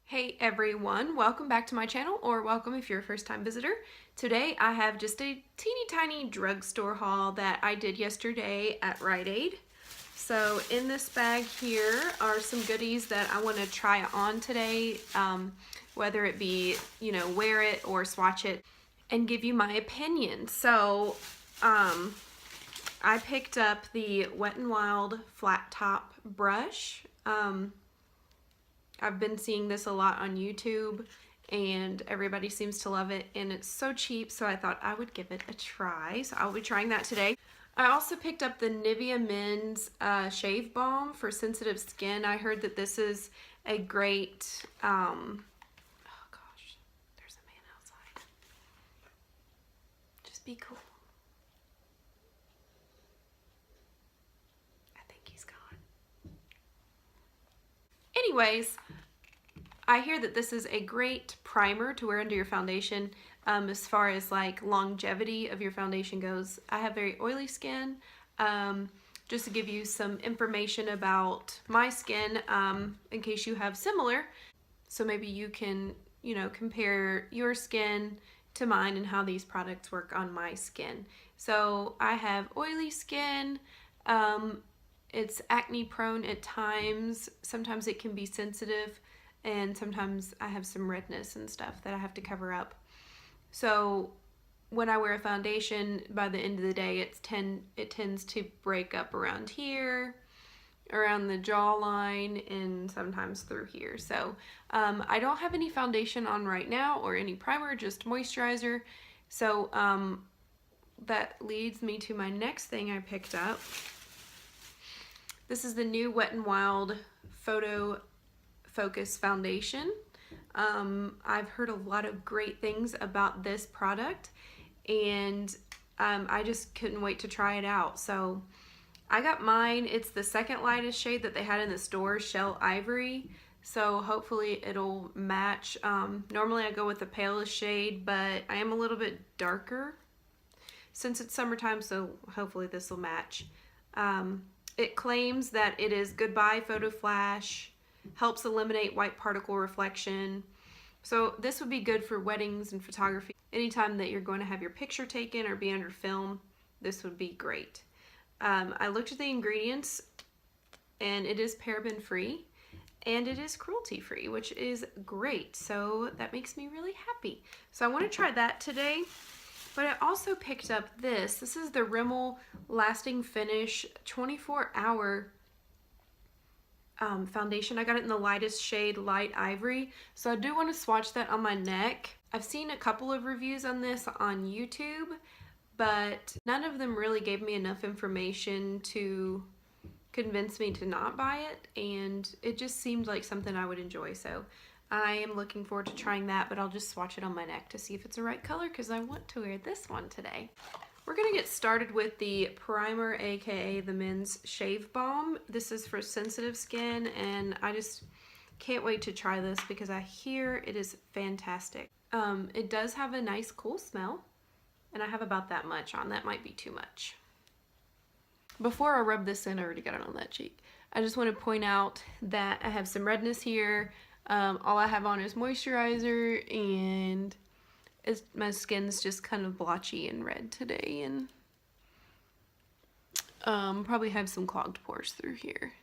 Hey everyone, welcome back to my channel, or welcome if you're a first-time visitor. Today I have just a teeny tiny drugstore haul that I did yesterday at Rite Aid. So in this bag here are some goodies that I want to try on today, whether it be, wear it or swatch it and give you my opinion. So I picked up the Wet n Wild flat top brush. I've been seeing this a lot on YouTube and everybody seems to love it, and it's so cheap, so I thought I would give it a try. So I'll be trying that today. I also picked up the Nivea Men's Shave Balm for sensitive skin. I heard that this is a great, oh gosh, there's a man outside. Just be cool. I think he's gone. Anyways, I hear that this is a great primer to wear under your foundation as far as like longevity of your foundation goes. I have very oily skin. Just to give you some information about my skin in case you have similar. So maybe you can, compare your skin to mine and how these products work on my skin. So I have oily skin. It's acne prone at times. Sometimes it can be sensitive, and sometimes I have some redness and stuff that I have to cover up. So when I wear a foundation, by the end of the day, it tends to break up around here, around the jawline, and sometimes through here. So I don't have any foundation on right now or any primer, just moisturizer. So that leads me to my next thing I picked up. This is the new Wet n Wild Photo Focus Foundation. I've heard a lot of great things about this product, and I just couldn't wait to try it out. So I got mine. It's the second lightest shade that they had in the store, Shell Ivory. So hopefully it'll match. Normally I go with the palest shade, but I am a little bit darker since it's summertime, so hopefully this will match. It claims that it is goodbye photo flash, helps eliminate white particle reflection. So this would be good for weddings and photography. Anytime that you're going to have your picture taken or be under film, this would be great. I looked at the ingredients, and it is paraben free and it is cruelty free, which is great. So that makes me really happy. So I want to try that today. But I also picked up this. This is the Rimmel Lasting Finish 24-hour foundation. I got it in the lightest shade, Light Ivory. So I do want to swatch that on my neck. I've seen a couple of reviews on this on YouTube, but none of them really gave me enough information to convince me to not buy it, and it just seemed like something I would enjoy. So I am looking forward to trying that, but I'll just swatch it on my neck to see if it's the right color, because I want to wear this one today. We're going to get started with the primer, aka the Men's Shave Balm. This is for sensitive skin, and I just can't wait to try this because I hear it is fantastic. It does have a nice cool smell, and I have about that much on. That might be too much. Before I rub this in, I already got it on that cheek. I just want to point out that I have some redness here. All I have on is moisturizer, and my skin's just kind of blotchy and red today, and probably have some clogged pores through here,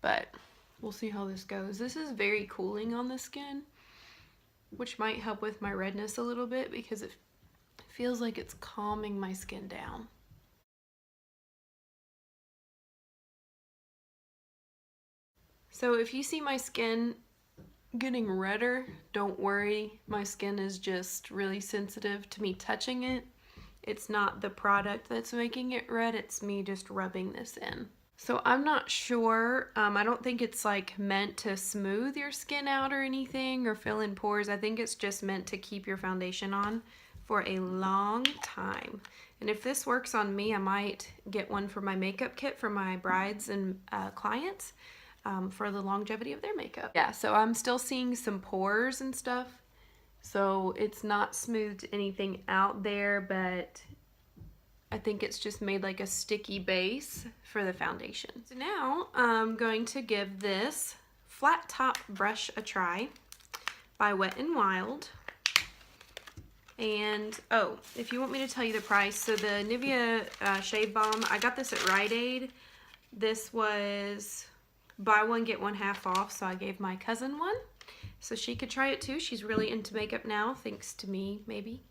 but we'll see how this goes. This is very cooling on the skin, which might help with my redness a little bit because it feels like it's calming my skin down. So if you see my skin getting redder, don't worry. My skin is just really sensitive to me touching it. It's not the product that's making it red, it's me just rubbing this in. So I'm not sure. I don't think it's like meant to smooth your skin out or anything or fill in pores. I think it's just meant to keep your foundation on for a long time. And if this works on me, I might get one for my makeup kit for my brides and clients. For the longevity of their makeup. Yeah, so I'm still seeing some pores and stuff, so it's not smoothed anything out there, but I think it's just made like a sticky base for the foundation. So now I'm going to give this flat top brush a try. by Wet and Wild. And, oh, if you want me to tell you the price, so the Nivea Shave Balm, I got this at Rite Aid. This was buy one, get one half off, so I gave my cousin one. So she could try it too. She's really into makeup now, thanks to me, maybe.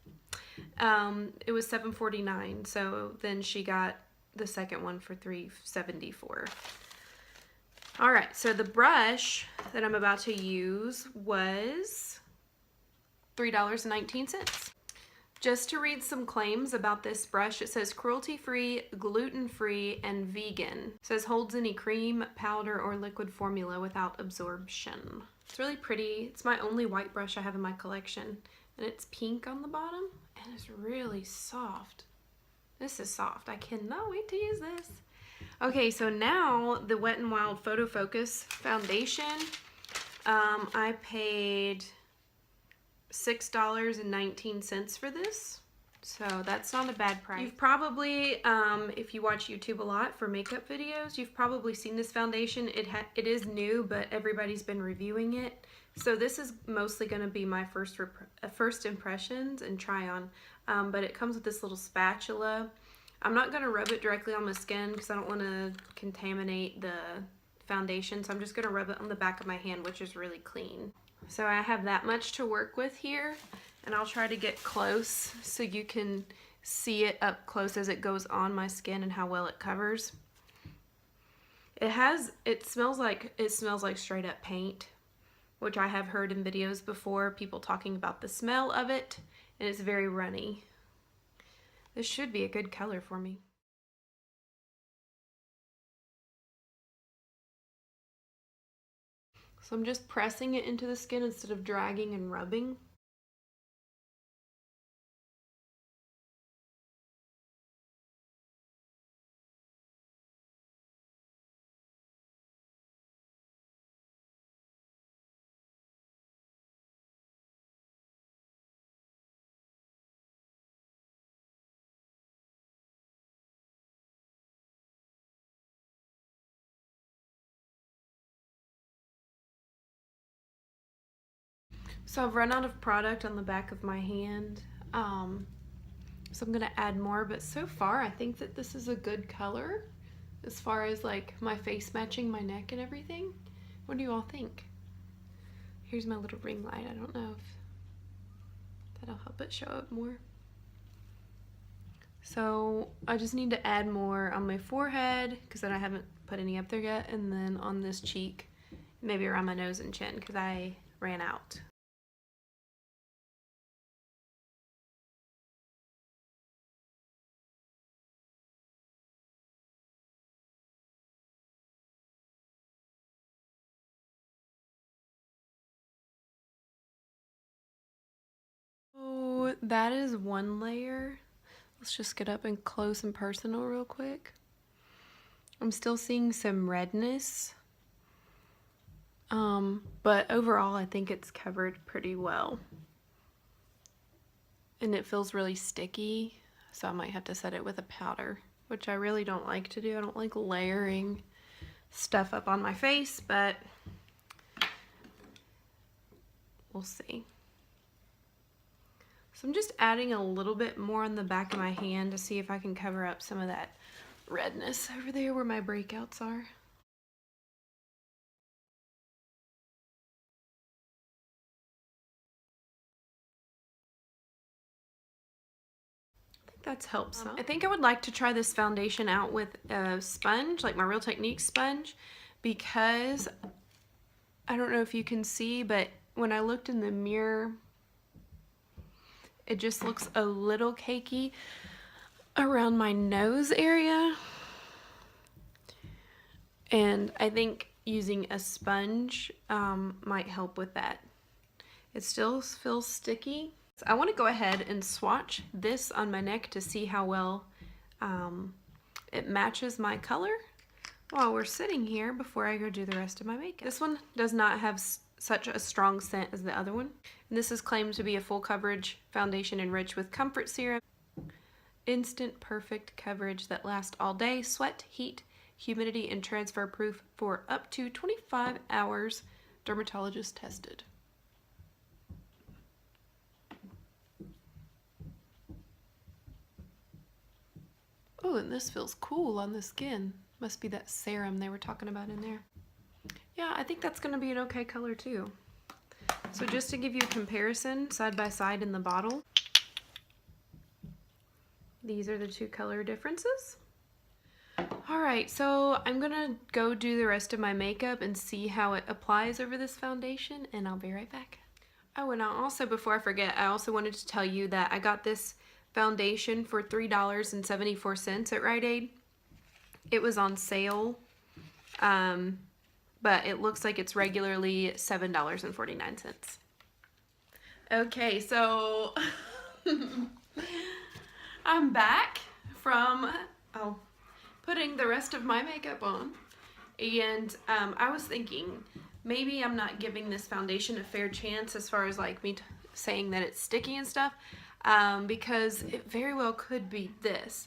It was $7.49, so then she got the second one for $3.74. All right, so the brush that I'm about to use was $3.19. Just to read some claims about this brush, it says cruelty-free, gluten-free, and vegan. It says holds any cream, powder, or liquid formula without absorption. It's really pretty. It's my only white brush I have in my collection, and it's pink on the bottom, and it's really soft. This is soft. I cannot wait to use this. Okay, so now the Wet n Wild Photo Focus foundation. I paid $6.19 for this, so that's not a bad price. You've probably, if you watch YouTube a lot for makeup videos, you've probably seen this foundation. It is new, but everybody's been reviewing it. So this is mostly going to be my first impressions and try on, but it comes with this little spatula. I'm not going to rub it directly on my skin because I don't want to contaminate the foundation, so I'm just going to rub it on the back of my hand, which is really clean. So I have that much to work with here, and I'll try to get close so you can see it up close as it goes on my skin and how well it covers. It smells like straight up paint, which I have heard in videos before, people talking about the smell of it, and it's very runny. This should be a good color for me. So I'm just pressing it into the skin instead of dragging and rubbing. So I've run out of product on the back of my hand, so I'm gonna add more, but so far I think that this is a good color as far as like my face matching my neck and everything. What do you all think? Here's my little ring light. I don't know if that'll help it show up more. So I just need to add more on my forehead because then I haven't put any up there yet, and then on this cheek, maybe around my nose and chin because I ran out. So that is one layer. Let's just get up and close and personal real quick. I'm still seeing some redness, but overall I think it's covered pretty well. And it feels really sticky, so I might have to set it with a powder, which I really don't like to do. I don't like layering stuff up on my face, but we'll see. So I'm just adding a little bit more on the back of my hand to see if I can cover up some of that redness over there where my breakouts are. I think that's helped some. I think I would like to try this foundation out with a sponge, like my Real Techniques sponge, because I don't know if you can see, but when I looked in the mirror, it just looks a little cakey around my nose area. And I think using a sponge might help with that. It still feels sticky. So I want to go ahead and swatch this on my neck to see how well it matches my color while we're sitting here before I go do the rest of my makeup. This one does not have such a strong scent as the other one. And this is claimed to be a full coverage foundation enriched with comfort serum. Instant perfect coverage that lasts all day, sweat, heat, humidity, and transfer proof for up to 25 hours, dermatologist tested. Oh, and this feels cool on the skin. Must be that serum they were talking about in there. Yeah, I think that's gonna be an okay color too. So just to give you a comparison, side by side in the bottle, these are the two color differences. All right, so I'm gonna go do the rest of my makeup and see how it applies over this foundation, and I'll be right back. Oh, and also, before I forget, I also wanted to tell you that I got this foundation for $3.74 at Rite Aid. It was on sale, but it looks like it's regularly $7.49. Okay, so I'm back from putting the rest of my makeup on, and I was thinking maybe I'm not giving this foundation a fair chance as far as like me saying that it's sticky and stuff, because it very well could be this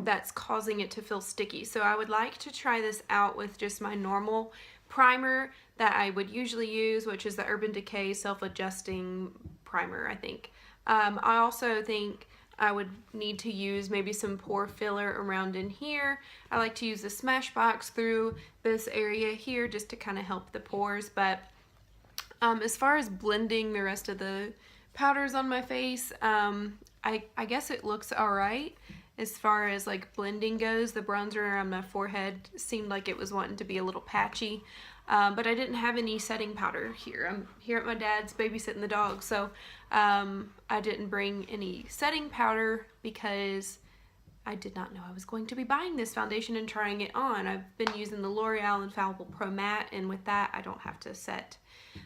that's causing it to feel sticky. So I would like to try this out with just my normal primer that I would usually use, which is the Urban Decay Self-Adjusting Primer, I think. I also think I would need to use maybe some pore filler around in here. I like to use the Smashbox through this area here just to kind of help the pores. But as far as blending the rest of the powders on my face, I guess it looks alright. As far as like blending goes, the bronzer on my forehead seemed like it was wanting to be a little patchy. But I didn't have any setting powder here. I'm here at my dad's babysitting the dog, so I didn't bring any setting powder because I did not know I was going to be buying this foundation and trying it on. I've been using the L'Oreal Infallible Pro Matte, and with that I don't have to set.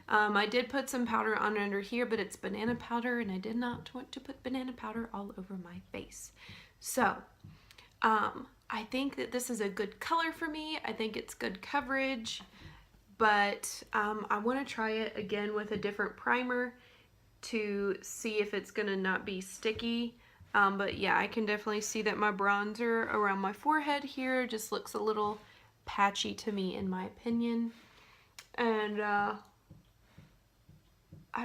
I did put some powder on under here, but it's banana powder, and I did not want to put banana powder all over my face. So I think that this is a good color for me. I think it's good coverage. But I want to try it again with a different primer to see if it's going to not be sticky. But yeah, I can definitely see that my bronzer around my forehead here just looks a little patchy to me, in my opinion. And I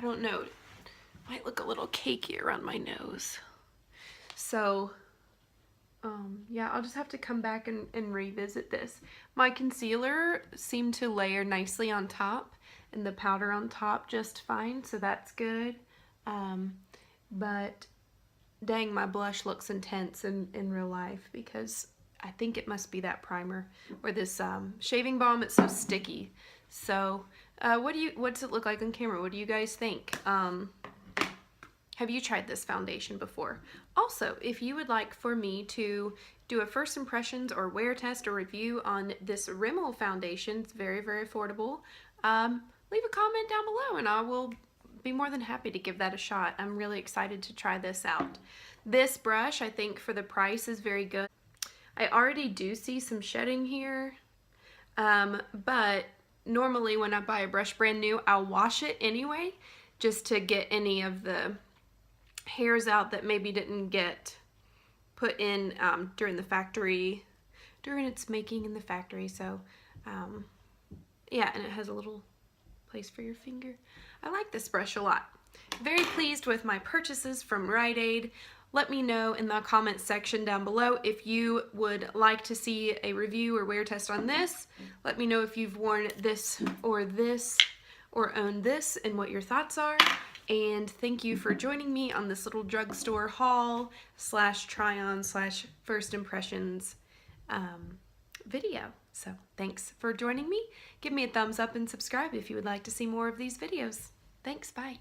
don't know, it might look a little cakey around my nose. So yeah, I'll just have to come back and revisit this. My concealer seemed to layer nicely on top, and the powder on top just fine, so that's good. But dang, my blush looks intense in real life because I think it must be that primer or this shaving balm. It's so sticky. So what's it look like on camera? What do you guys think? Have you tried this foundation before? Also, if you would like for me to do a first impressions or wear test or review on this Rimmel foundation, it's very, very affordable, leave a comment down below and I will be more than happy to give that a shot. I'm really excited to try this out. This brush, I think for the price, is very good. I already do see some shedding here, but normally when I buy a brush brand new, I'll wash it anyway, just to get any of the hairs out that maybe didn't get put in during its making in the factory. So yeah, and it has a little place for your finger. I like this brush a lot. Very pleased with my purchases from Rite Aid. Let me know in the comments section down below if you would like to see a review or wear test on this. Let me know if you've worn this or own this and what your thoughts are. And thank you for joining me on this little drugstore haul / try-on / first impressions video. So thanks for joining me. Give me a thumbs up and subscribe if you would like to see more of these videos. Thanks, bye.